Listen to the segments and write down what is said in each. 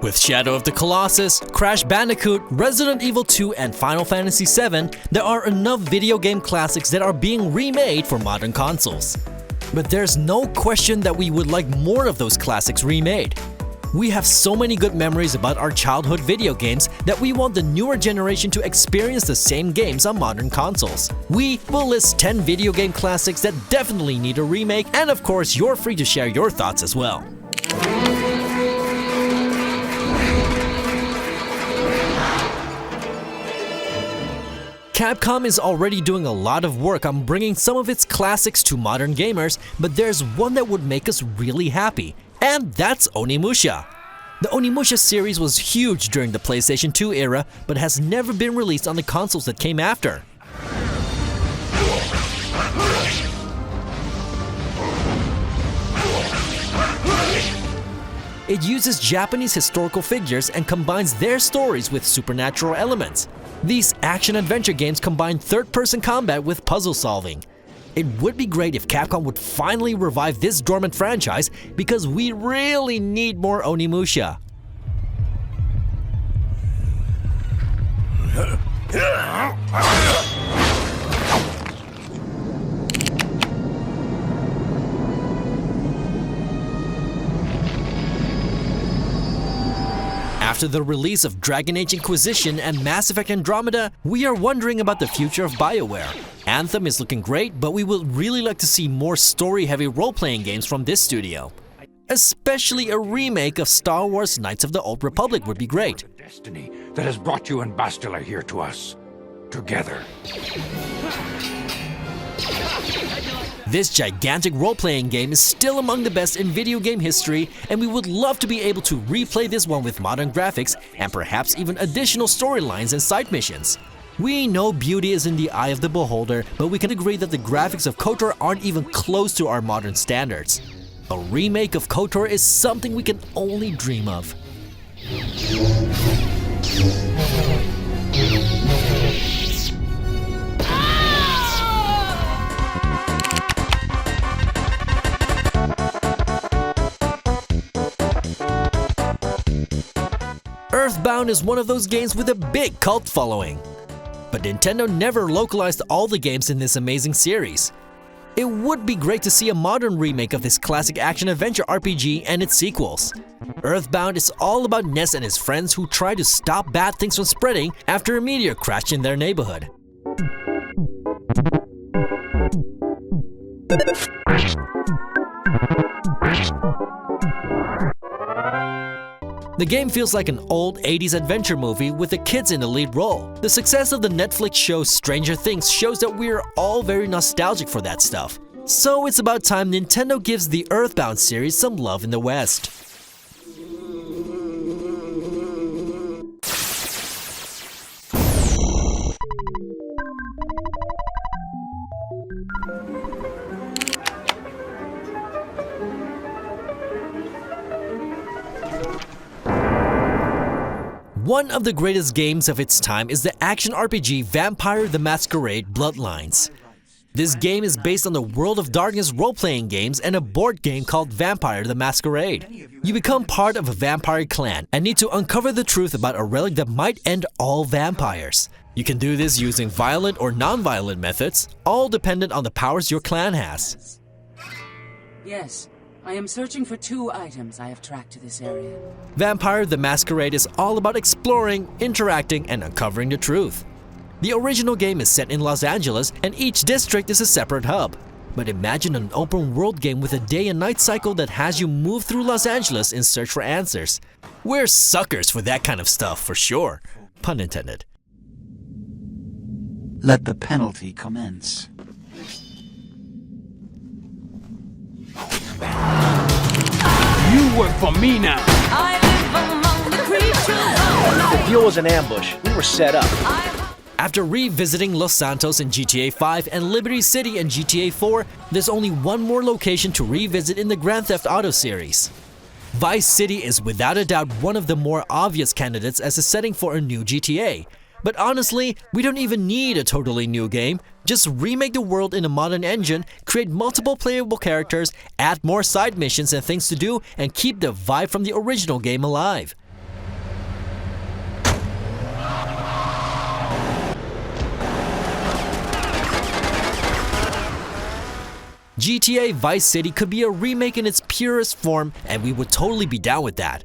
With Shadow of the Colossus, Crash Bandicoot, Resident Evil 2, and Final Fantasy VII, there are enough video game classics that are being remade for modern consoles. But there's no question that we would like more of those classics remade. We have so many good memories about our childhood video games that we want the newer generation to experience the same games on modern consoles. We will list 10 video game classics that definitely need a remake, and of course, you're free to share your thoughts as well. Capcom is already doing a lot of work on bringing some of its classics to modern gamers, but there's one that would make us really happy, and that's Onimusha. The Onimusha series was huge during the PlayStation 2 era, but has never been released on the consoles that came after. It uses Japanese historical figures and combines their stories with supernatural elements. These action-adventure games combine third-person combat with puzzle solving. It would be great if Capcom would finally revive this dormant franchise because we really need more Onimusha. After the release of Dragon Age Inquisition and Mass Effect Andromeda, we are wondering about the future of BioWare. Anthem is looking great, but we would really like to see more story-heavy role-playing games from this studio. Especially a remake of Star Wars Knights of the Old Republic would be great. Destiny that has brought you and Bastila here to us, together. This gigantic role-playing game is still among the best in video game history, and we would love to be able to replay this one with modern graphics and perhaps even additional storylines and side missions. We know beauty is in the eye of the beholder, but we can agree that the graphics of KOTOR aren't even close to our modern standards. A remake of KOTOR is something we can only dream of. Earthbound is one of those games with a big cult following. But Nintendo never localized all the games in this amazing series. It would be great to see a modern remake of this classic action-adventure RPG and its sequels. Earthbound is all about Ness and his friends who try to stop bad things from spreading after a meteor crashed in their neighborhood. The game feels like an old 80s adventure movie with the kids in the lead role. The success of the Netflix show Stranger Things shows that we're all very nostalgic for that stuff. So it's about time Nintendo gives the Earthbound series some love in the West. One of the greatest games of its time is the action RPG Vampire the Masquerade Bloodlines. This game is based on the World of Darkness role-playing games and a board game called Vampire the Masquerade. You become part of a vampire clan and need to uncover the truth about a relic that might end all vampires. You can do this using violent or non-violent methods, all dependent on the powers your clan has. Yes. I am searching for 2 items I have tracked to this area. Vampire the Masquerade is all about exploring, interacting, and uncovering the truth. The original game is set in Los Angeles, and each district is a separate hub. But imagine an open-world game with a day and night cycle that has you move through Los Angeles in search for answers. We're suckers for that kind of stuff, for sure. Pun intended. Let the penalty commence. You work for me now! I live among the creatures of the night. The deal was an ambush. We were set up. After revisiting Los Santos in GTA 5 and Liberty City in GTA 4, there's only one more location to revisit in the Grand Theft Auto series. Vice City is without a doubt one of the more obvious candidates as a setting for a new GTA. But honestly, we don't even need a totally new game. Just remake the world in a modern engine, create multiple playable characters, add more side missions and things to do, and keep the vibe from the original game alive. GTA Vice City could be a remake in its purest form, and we would totally be down with that.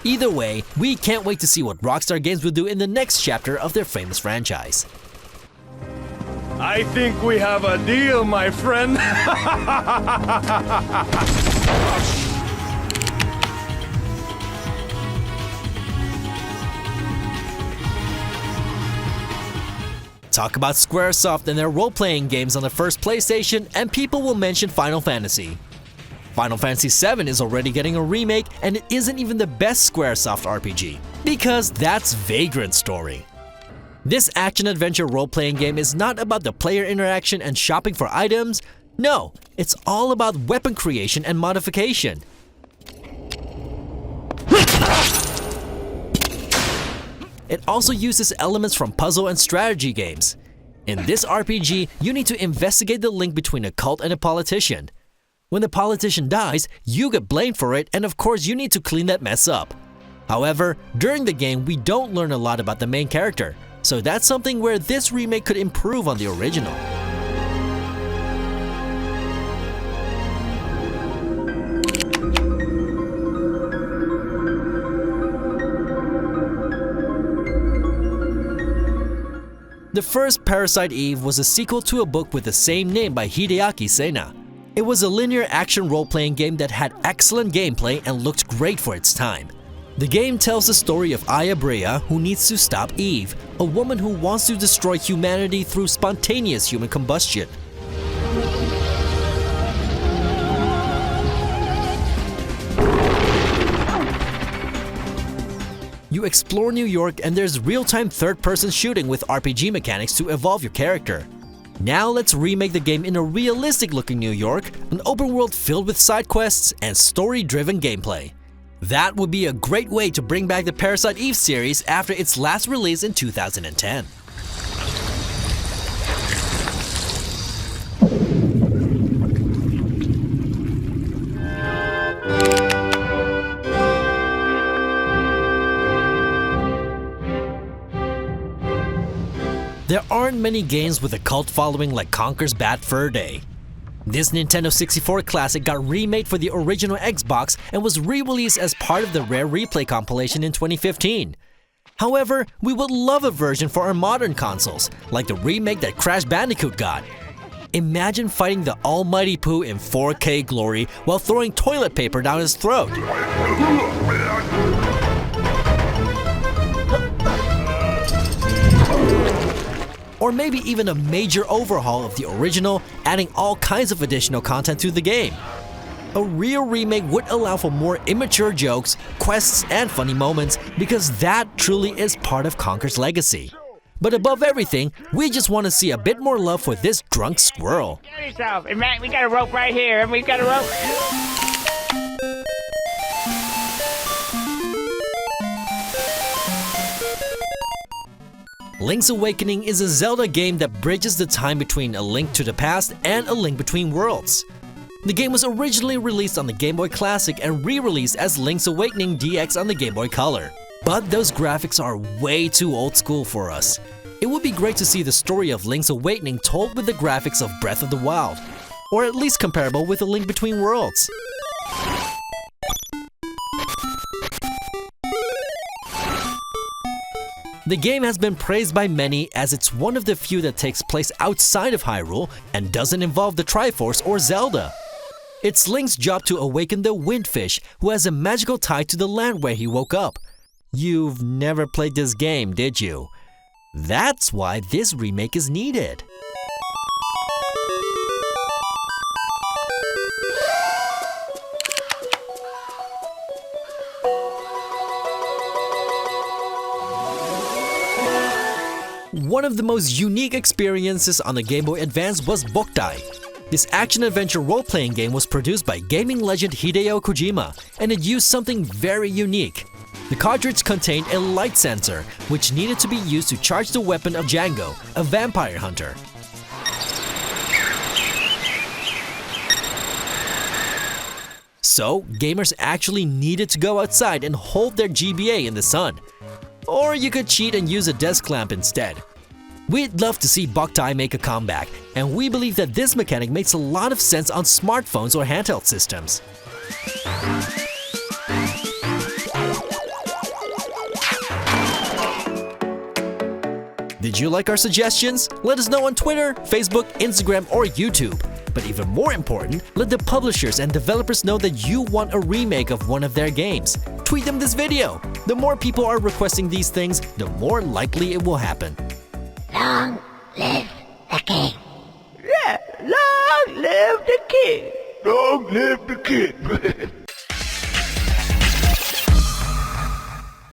Either way, we can't wait to see what Rockstar Games will do in the next chapter of their famous franchise. I think we have a deal, my friend. Talk about Squaresoft and their role-playing games on the first PlayStation, and people will mention Final Fantasy. Final Fantasy VII is already getting a remake, and it isn't even the best Squaresoft RPG, because that's Vagrant Story. This action-adventure role-playing game is not about the player interaction and shopping for items. No, it's all about weapon creation and modification. It also uses elements from puzzle and strategy games. In this RPG, you need to investigate the link between a cult and a politician. When the politician dies, you get blamed for it, and of course you need to clean that mess up. However, during the game we don't learn a lot about the main character, so that's something where this remake could improve on the original. The first Parasite Eve was a sequel to a book with the same name by Hideaki Sena. It was a linear action role-playing game that had excellent gameplay and looked great for its time. The game tells the story of Aya Brea, who needs to stop Eve, a woman who wants to destroy humanity through spontaneous human combustion. You explore New York, and there's real-time third-person shooting with RPG mechanics to evolve your character. Now let's remake the game in a realistic-looking New York, an open world filled with side quests and story-driven gameplay. That would be a great way to bring back the Parasite Eve series after its last release in 2010. There aren't many games with a cult following like Conker's Bad Fur Day. This Nintendo 64 classic got remade for the original Xbox and was re-released as part of the Rare Replay compilation in 2015. However, we would love a version for our modern consoles, like the remake that Crash Bandicoot got. Imagine fighting the almighty Pooh in 4K glory while throwing toilet paper down his throat. Or maybe even a major overhaul of the original, adding all kinds of additional content to the game. A real remake would allow for more immature jokes, quests, and funny moments, because that truly is part of Conker's legacy. But above everything, we just want to see a bit more love for this drunk squirrel. Yourself. And Matt, we got a rope right here, and we got a rope. Link's Awakening is a Zelda game that bridges the time between A Link to the Past and A Link Between Worlds. The game was originally released on the Game Boy Classic and re-released as Link's Awakening DX on the Game Boy Color. But those graphics are way too old school for us. It would be great to see the story of Link's Awakening told with the graphics of Breath of the Wild, or at least comparable with A Link Between Worlds. The game has been praised by many as it's one of the few that takes place outside of Hyrule and doesn't involve the Triforce or Zelda. It's Link's job to awaken the Windfish, who has a magical tie to the land where he woke up. You've never played this game, did you? That's why this remake is needed. One of the most unique experiences on the Game Boy Advance was Boktai. This action-adventure role-playing game was produced by gaming legend Hideo Kojima, and it used something very unique. The cartridge contained a light sensor, which needed to be used to charge the weapon of Django, a vampire hunter. So, gamers actually needed to go outside and hold their GBA in the sun. Or you could cheat and use a desk lamp instead. We'd love to see Boktai make a comeback, and we believe that this mechanic makes a lot of sense on smartphones or handheld systems. Did you like our suggestions? Let us know on Twitter, Facebook, Instagram, or YouTube. But even more important, let the publishers and developers know that you want a remake of one of their games. Tweet them this video. The more people are requesting these things, the more likely it will happen. Long live the king. Yeah, long live the king. Long live the king.